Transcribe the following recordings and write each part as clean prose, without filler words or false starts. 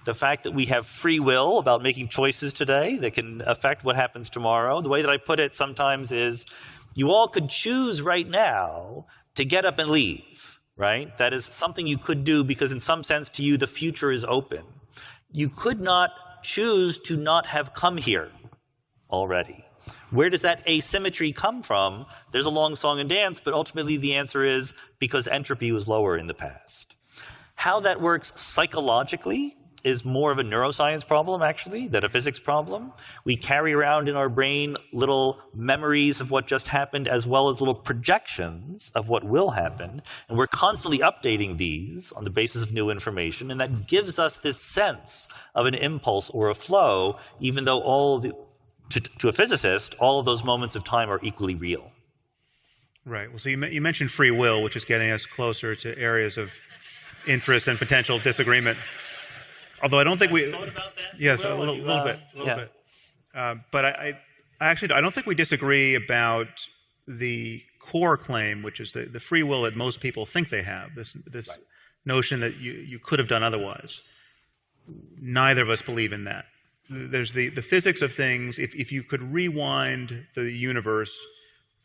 the fact that we have free will about making choices today that can affect what happens tomorrow. The way that I put it sometimes is, you all could choose right now to get up and leave, right? That is something you could do because in some sense to you the future is open. You could not choose to not have come here already. Where does that asymmetry come from? There's a long song and dance, but ultimately the answer is because entropy was lower in the past. How that works psychologically is more of a neuroscience problem, actually, than a physics problem. We carry around in our brain little memories of what just happened, as well as little projections of what will happen. And we're constantly updating these on the basis of new information. And that gives us this sense of an impulse or a flow, even though to a physicist, all of those moments of time are equally real. Right. Well, so you mentioned free will, which is getting us closer to areas of interest and potential disagreement. Although I don't think we thought about that. Yes, a little bit. But I actually don't think we disagree about the core claim, which is the free will that most people think they have. This right. Notion that you could have done otherwise. Neither of us believe in that. There's the physics of things. If you could rewind the universe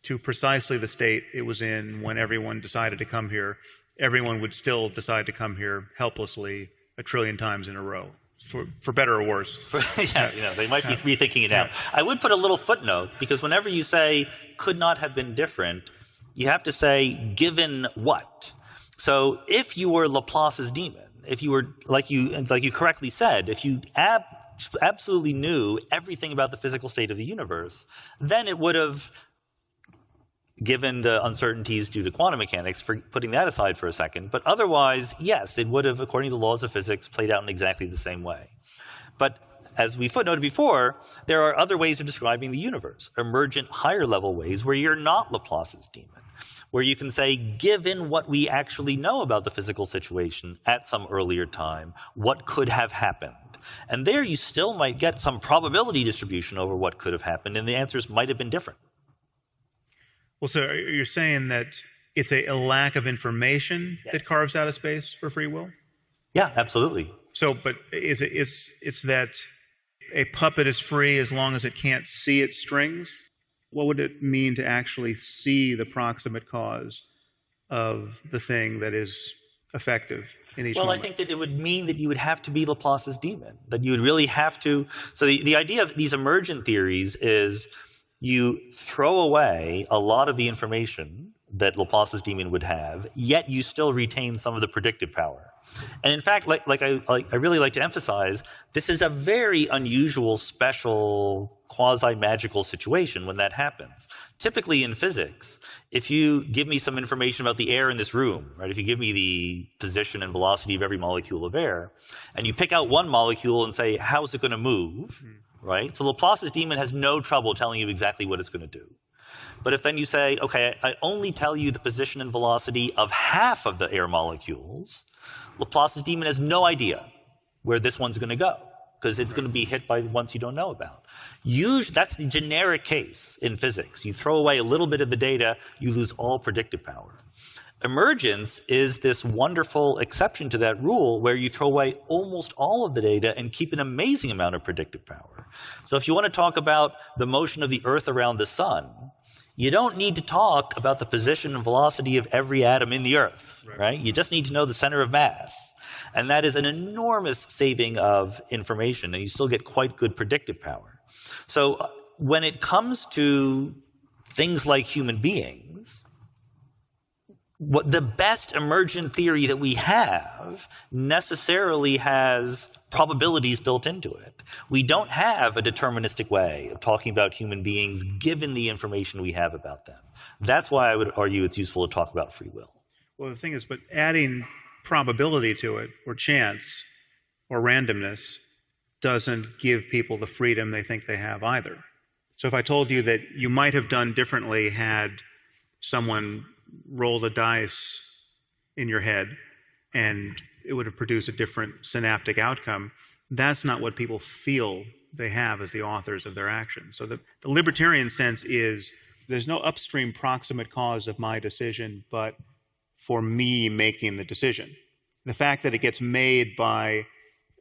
to precisely the state it was in when everyone decided to come here, everyone would still decide to come here helplessly a trillion times in a row, for better or worse. They might be rethinking it now. I would put a little footnote, because whenever you say could not have been different, you have to say given what. So if you were Laplace's demon, if you were, like you correctly said, if you absolutely knew everything about the physical state of the universe, then it would have, given the uncertainties due to quantum mechanics, for putting that aside for a second. But otherwise, yes, it would have, according to the laws of physics, played out in exactly the same way. But as we footnoted before, there are other ways of describing the universe, emergent higher level ways where you're not Laplace's demon, where you can say, given what we actually know about the physical situation at some earlier time, what could have happened? And there you still might get some probability distribution over what could have happened, and the answers might have been different. Well, so you're saying that it's a lack of information that carves out a space for free will? Yeah, absolutely. So, but it's that a puppet is free as long as it can't see its strings? What would it mean to actually see the proximate cause of the thing that is effective in each moment? I think that it would mean that you would have to be Laplace's demon, that you would really have to. So the idea of these emergent theories is you throw away a lot of the information that Laplace's demon would have, yet you still retain some of the predictive power. And in fact, I really like to emphasize, this is a very unusual, special, quasi-magical situation when that happens. Typically in physics, if you give me some information about the air in this room, right? If you give me the position and velocity of every molecule of air, and you pick out one molecule and say, how is it going to move? Right? So Laplace's demon has no trouble telling you exactly what it's going to do. But if then you say, okay, I only tell you the position and velocity of half of the air molecules, Laplace's demon has no idea where this one's going to go, because it's going to be hit by ones you don't know about. That's the generic case in physics. You throw away a little bit of the data, you lose all predictive power. Emergence is this wonderful exception to that rule where you throw away almost all of the data and keep an amazing amount of predictive power. So if you want to talk about the motion of the Earth around the sun, you don't need to talk about the position and velocity of every atom in the Earth, right? You just need to know the center of mass. And that is an enormous saving of information, and you still get quite good predictive power. So when it comes to things like human beings, the best emergent theory that we have necessarily has probabilities built into it. We don't have a deterministic way of talking about human beings given the information we have about them. That's why I would argue it's useful to talk about free will. Well, the thing is, but adding probability to it, or chance, or randomness, doesn't give people the freedom they think they have either. So if I told you that you might have done differently had someone roll the dice in your head and it would have produced a different synaptic outcome, that's not what people feel they have as the authors of their actions. So the libertarian sense is there's no upstream proximate cause of my decision but for me making the decision. The fact that it gets made by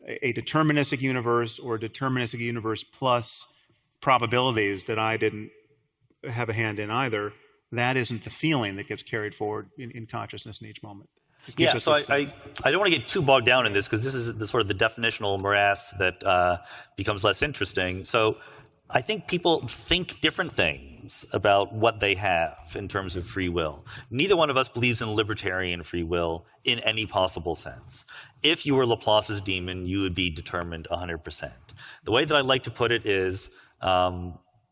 a deterministic universe or a deterministic universe plus probabilities that I didn't have a hand in either, that isn't the feeling that gets carried forward in consciousness in each moment. Yeah, so I don't want to get too bogged down in this because this is the sort of the definitional morass that becomes less interesting. So I think people think different things about what they have in terms of free will. Neither one of us believes in libertarian free will in any possible sense. If you were Laplace's demon, you would be determined 100%. The way that I like to put it is,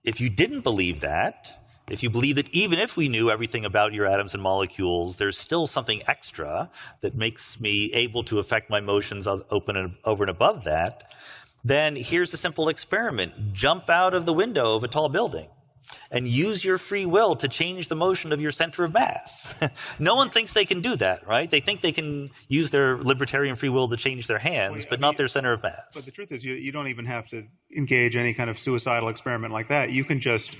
if you didn't believe that, if you believe that even if we knew everything about your atoms and molecules, there's still something extra that makes me able to affect my motions over and above that, then here's a simple experiment. Jump out of the window of a tall building and use your free will to change the motion of your center of mass. No one thinks they can do that, right? They think they can use their libertarian free will to change their hands, but not their center of mass. But the truth is, you don't even have to engage any kind of suicidal experiment like that. You can just,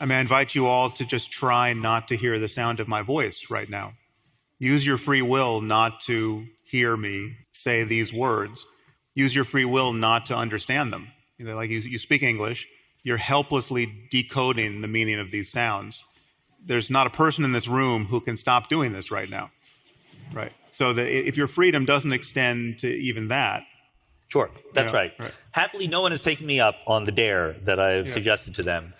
I invite you all to just try not to hear the sound of my voice right now. Use your free will not to hear me say these words. Use your free will not to understand them. Like you speak English, you're helplessly decoding the meaning of these sounds. There's not a person in this room who can stop doing this right now, right? So that if your freedom doesn't extend to even that. Sure, that's right. Happily, no one has taken me up on the dare that I've suggested to them.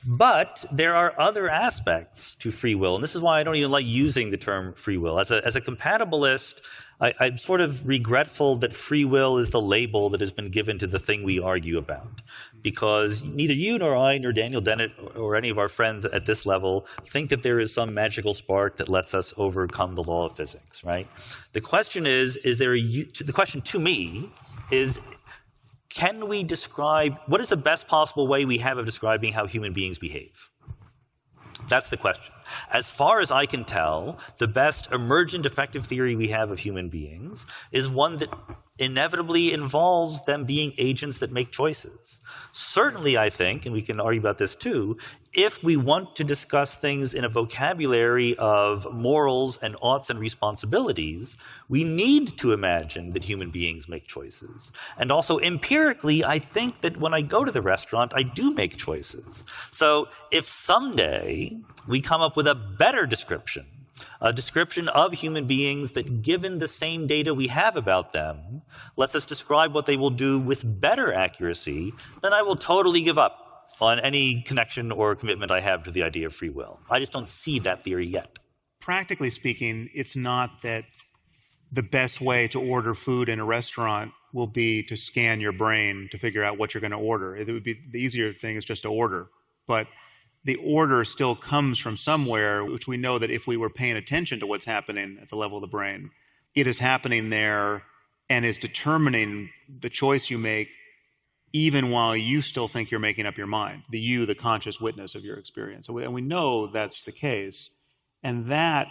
But there are other aspects to free will, and this is why I don't even like using the term free will. As a compatibilist, I'm sort of regretful that free will is the label that has been given to the thing we argue about, because neither you nor I nor Daniel Dennett or any of our friends at this level think that there is some magical spark that lets us overcome the law of physics, right? The question the question to me is, can we describe, what is the best possible way we have of describing how human beings behave? That's the question. As far as I can tell, the best emergent effective theory we have of human beings is one that inevitably involves them being agents that make choices. Certainly, I think, and we can argue about this too, if we want to discuss things in a vocabulary of morals and oughts and responsibilities, we need to imagine that human beings make choices. And also empirically, I think that when I go to the restaurant, I do make choices. So if someday we come up with a better description, a description of human beings that, given the same data we have about them, lets us describe what they will do with better accuracy, then I will totally give up on any connection or commitment I have to the idea of free will. I just don't see that theory yet. Practically speaking, it's not that the best way to order food in a restaurant will be to scan your brain to figure out what you're going to order. It would be, the easier thing is just to order. But the order still comes from somewhere, which we know that if we were paying attention to what's happening at the level of the brain, it is happening there and is determining the choice you make even while you still think you're making up your mind, the conscious witness of your experience. And we know that's the case. And that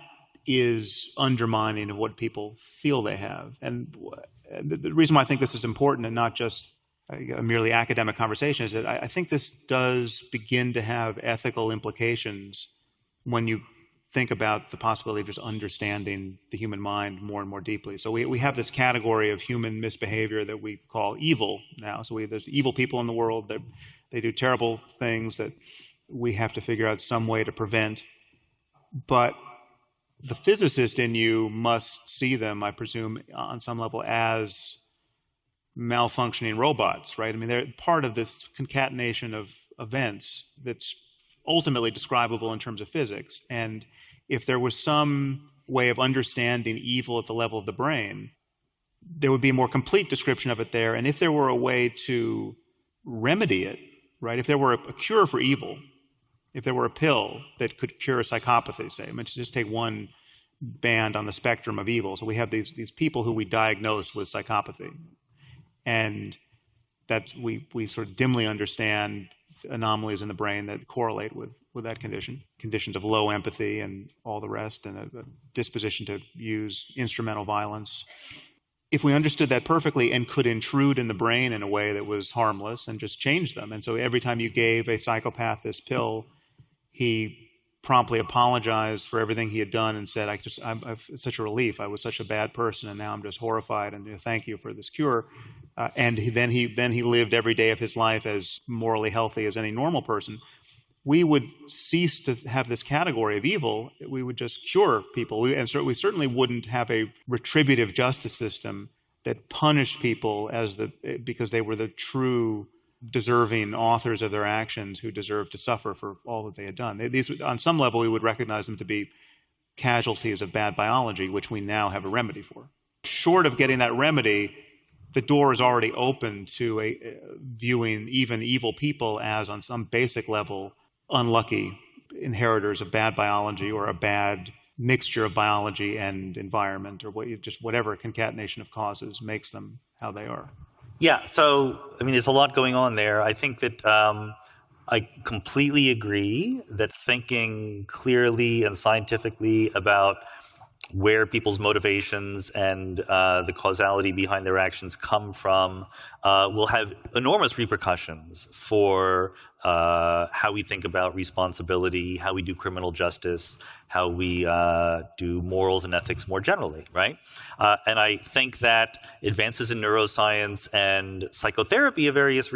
is undermining of what people feel they have. And the reason why I think this is important and not just a merely academic conversation is that I think this does begin to have ethical implications when you think about the possibility of just understanding the human mind more and more deeply. So we have this category of human misbehavior that we call evil now. So there's evil people in the world that they do terrible things that we have to figure out some way to prevent. But the physicist in you must see them, I presume, on some level as malfunctioning robots, right? They're part of this concatenation of events that's ultimately describable in terms of physics. And if there was some way of understanding evil at the level of the brain, there would be a more complete description of it there. And if there were a way to remedy it, right? If there were a cure for evil, if there were a pill that could cure psychopathy, say, to just take one band on the spectrum of evil. So we have these people who we diagnose with psychopathy. And that we sort of dimly understand anomalies in the brain that correlate with that condition, conditions of low empathy and all the rest, and a disposition to use instrumental violence. If we understood that perfectly and could intrude in the brain in a way that was harmless and just change them, and so every time you gave a psychopath this pill, he promptly apologized for everything he had done and said, it's such a relief. I was such a bad person, and now I'm just horrified, and thank you for this cure. And then he lived every day of his life as morally healthy as any normal person. We would cease to have this category of evil. We would just cure people. We certainly wouldn't have a retributive justice system that punished people because they were the true deserving authors of their actions who deserved to suffer for all that they had done. These, on some level, we would recognize them to be casualties of bad biology, which we now have a remedy for. Short of getting that remedy, the door is already open to viewing even evil people as, on some basic level, unlucky inheritors of bad biology or a bad mixture of biology and environment, or whatever concatenation of causes makes them how they are. Yeah, so, there's a lot going on there. I think that I completely agree that thinking clearly and scientifically about where people's motivations and the causality behind their actions come from will have enormous repercussions for how we think about responsibility, how we do criminal justice, how we do morals and ethics more generally, right? And I think that advances in neuroscience and psychotherapy of various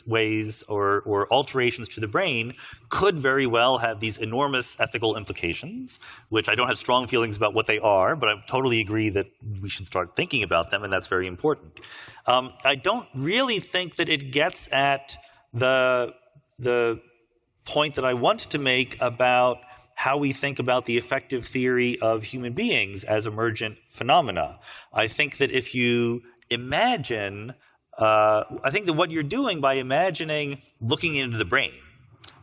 ways, or alterations to the brain, could very well have these enormous ethical implications, which I don't have strong feelings about what they are, but I totally agree that we should start thinking about them, and that's very important. I don't really think that it gets at the point that I want to make about how we think about the effective theory of human beings as emergent phenomena. I think that if you imagine, I think that what you're doing by imagining looking into the brain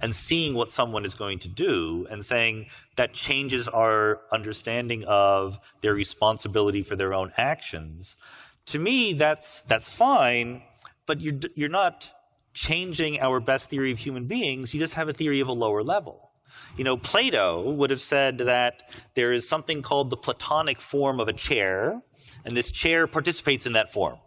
and seeing what someone is going to do and saying that changes our understanding of their responsibility for their own actions, to me that's fine, but you're not changing our best theory of human beings. You just have a theory of a lower level. Plato would have said that there is something called the Platonic form of a chair, and this chair participates in that form.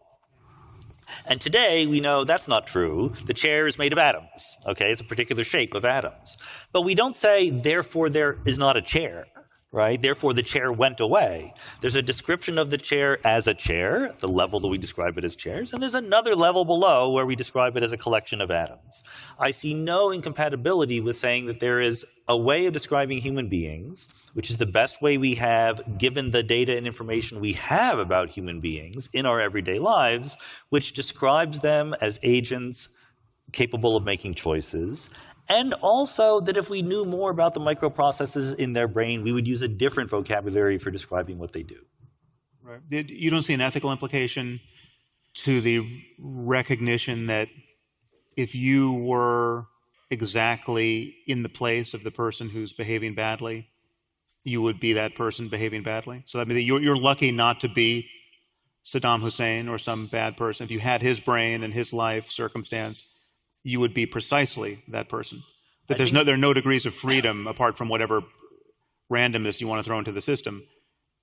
And today we know that's not true. The chair is made of atoms, okay? It's a particular shape of atoms. But we don't say, therefore there is not a chair, right? Therefore the chair went away. There's a description of the chair as a chair, the level that we describe it as chairs, and there's another level below where we describe it as a collection of atoms. I see no incompatibility with saying that there is a way of describing human beings, which is the best way we have given the data and information we have about human beings in our everyday lives, which describes them as agents capable of making choices. And also that if we knew more about the microprocesses in their brain, we would use a different vocabulary for describing what they do. Right. You don't see an ethical implication to the recognition that if you were exactly in the place of the person who's behaving badly, you would be that person behaving badly? So you're lucky not to be Saddam Hussein or some bad person. If you had his brain and his life circumstance, you would be precisely that person. That there are no degrees of freedom apart from whatever randomness you want to throw into the system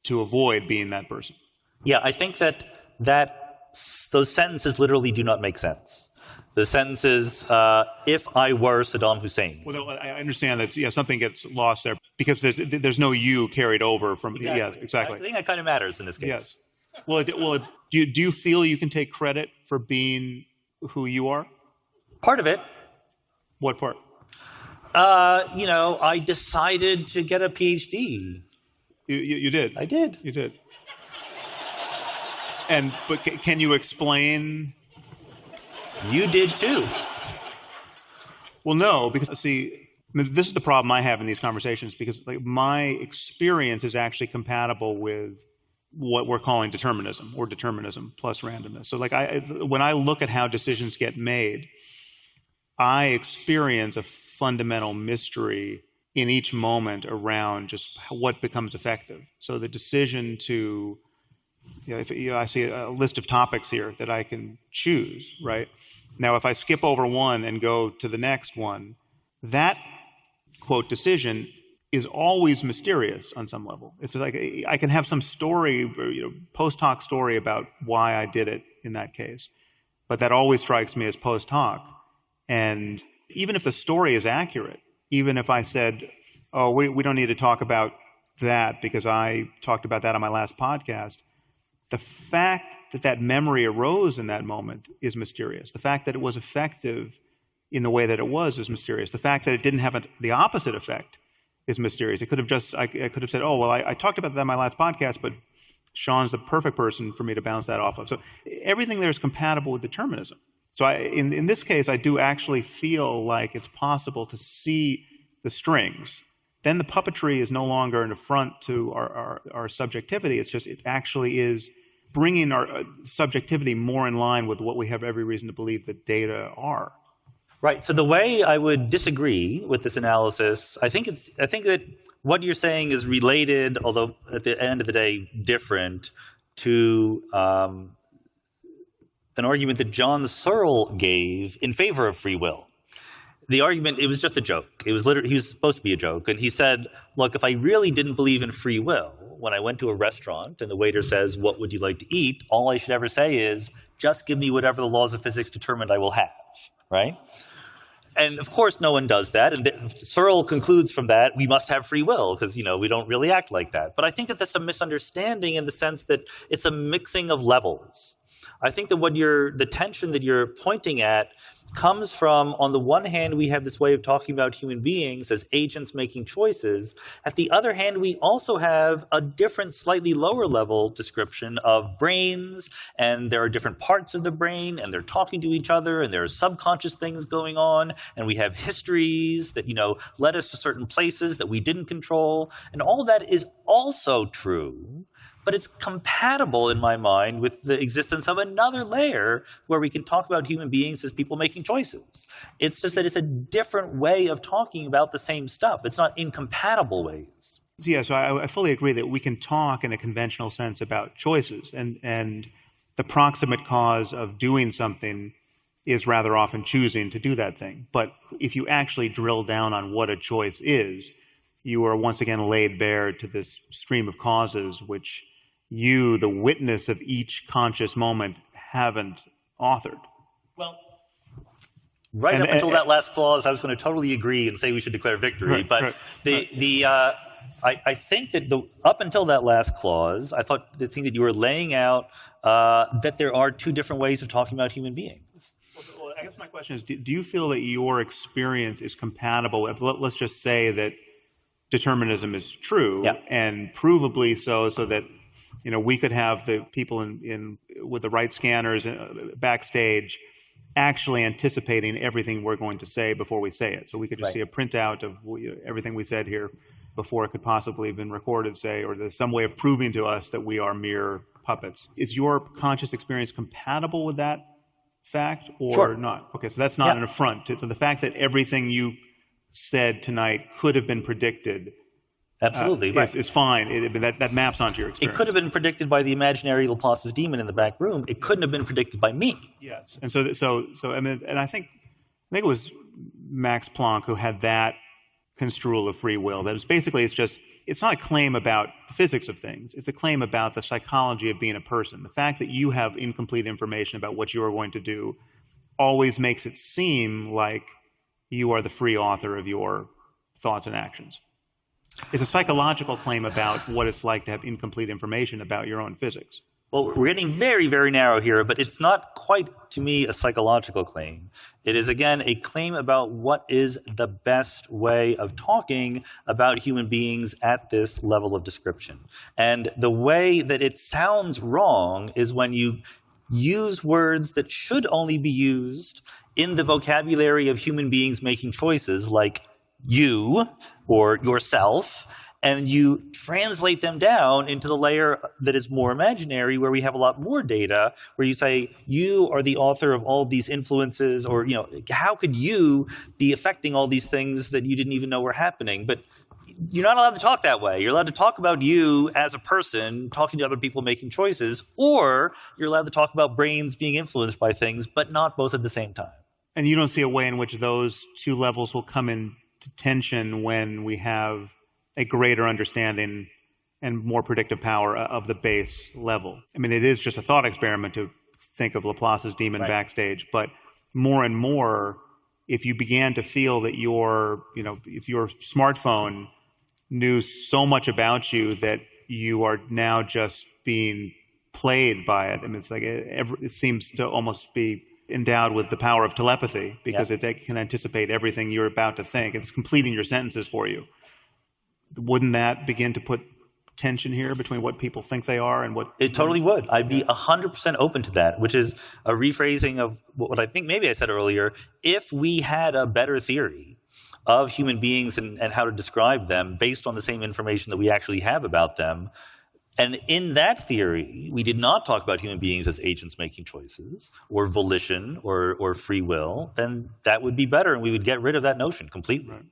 to avoid being that person. Yeah, I think that those sentences literally do not make sense. The sentence is, if I were Saddam Hussein. Well, I understand that something gets lost there because there's no you carried over from. Exactly. Yeah, exactly. I think that kind of matters in this case. Yes. Well, do you feel you can take credit for being who you are? Part of it. What part? I decided to get a PhD. You did? I did. You did. But can you explain? You did too. Well, no, because see, this is the problem I have in these conversations, because my experience is actually compatible with what we're calling determinism, or determinism plus randomness. So when I look at how decisions get made, I experience a fundamental mystery in each moment around just what becomes effective. So the decision to, I see a list of topics here that I can choose, right? Now, if I skip over one and go to the next one, that, quote, decision is always mysterious on some level. It's like I can have some story, post hoc story about why I did it in that case, but that always strikes me as post hoc. And even if the story is accurate, even if I said, oh, we don't need to talk about that because I talked about that on my last podcast, the fact that that memory arose in that moment is mysterious. The fact that it was effective in the way that it was is mysterious. The fact that it didn't have the opposite effect is mysterious. It could have just, I could have said, oh, well, I talked about that in my last podcast, but Sean's the perfect person for me to bounce that off of. So everything there is compatible with determinism. So in this case, I do actually feel like it's possible to see the strings. Then the puppetry is no longer an affront to our subjectivity. It's just, it actually is bringing our subjectivity more in line with what we have every reason to believe that data are. Right. So the way I would disagree with this analysis, I think that what you're saying is related, although at the end of the day different, to an argument that John Searle gave in favor of free will. The argument, it was just a joke. It was literally, he was supposed to be a joke. And he said, look, if I really didn't believe in free will, when I went to a restaurant and the waiter says, what would you like to eat? All I should ever say is, just give me whatever the laws of physics determined I will have, right? And of course, no one does that. And Searle concludes from that, we must have free will because, we don't really act like that. But I think that that's a misunderstanding in the sense that it's a mixing of levels. I think that the tension that you're pointing at comes from, on the one hand, we have this way of talking about human beings as agents making choices. At the other hand, we also have a different, slightly lower level description of brains, and there are different parts of the brain, and they're talking to each other, and there are subconscious things going on, and we have histories that, led us to certain places that we didn't control, and all of that is also true. But it's compatible, in my mind, with the existence of another layer where we can talk about human beings as people making choices. It's just that it's a different way of talking about the same stuff. It's not incompatible ways. Yeah, so I fully agree that we can talk in a conventional sense about choices, and the proximate cause of doing something is rather often choosing to do that thing. But if you actually drill down on what a choice is, you are once again laid bare to this stream of causes which you, the witness of each conscious moment, haven't authored. Well, right up until that last clause, I was going to totally agree and say we should declare victory. But I think that up until that last clause, I thought the thing that you were laying out that there are two different ways of talking about human beings. Well, I guess my question is, do you feel that your experience is compatible with, let's just say that determinism is true, and provably so that we could have the people with the right scanners backstage actually anticipating everything we're going to say before we say it. So we could just see a printout of everything we said here before it could possibly have been recorded, say, or there's some way of proving to us that we are mere puppets. Is your conscious experience compatible with that fact or not? Okay, so that's not an affront to the fact that everything you said tonight could have been predicted. Absolutely, it's fine. That maps onto your experience. It could have been predicted by the imaginary Laplace's demon in the back room. It couldn't have been predicted by me. Yes, and so I mean, and I think it was Max Planck who had that construal of free will. That is basically it's not a claim about the physics of things. It's a claim about the psychology of being a person. The fact that you have incomplete information about what you are going to do always makes it seem like you are the free author of your thoughts and actions. It's a psychological claim about what it's like to have incomplete information about your own physics. Well, we're getting very, very narrow here, but it's not quite, to me, a psychological claim. It is, again, a claim about what is the best way of talking about human beings at this level of description. And the way that it sounds wrong is when you use words that should only be used in the vocabulary of human beings making choices, like you or yourself, and you translate them down into the layer that is more imaginary, where we have a lot more data, where you say, you are the author of all of these influences, or how could you be affecting all these things that you didn't even know were happening? But you're not allowed to talk that way. You're allowed to talk about you as a person, talking to other people making choices, or you're allowed to talk about brains being influenced by things, but not both at the same time. And you don't see a way in which those two levels will come into tension when we have a greater understanding and more predictive power of the base level. I mean, it is just a thought experiment to think of Laplace's demon backstage, but more and more if you began to feel that if your smartphone knew so much about you that you are now just being played by it, it's like it seems to almost be endowed with the power of telepathy because it can anticipate everything you're about to think. It's completing your sentences for you. Wouldn't that begin to put tension here between what people think they are and what... It totally would. I'd be 100% open to that, which is a rephrasing of what I think maybe I said earlier. If we had a better theory of human beings and how to describe them based on the same information that we actually have about them, and in that theory, we did not talk about human beings as agents making choices or volition or free will, then that would be better and we would get rid of that notion completely. Right.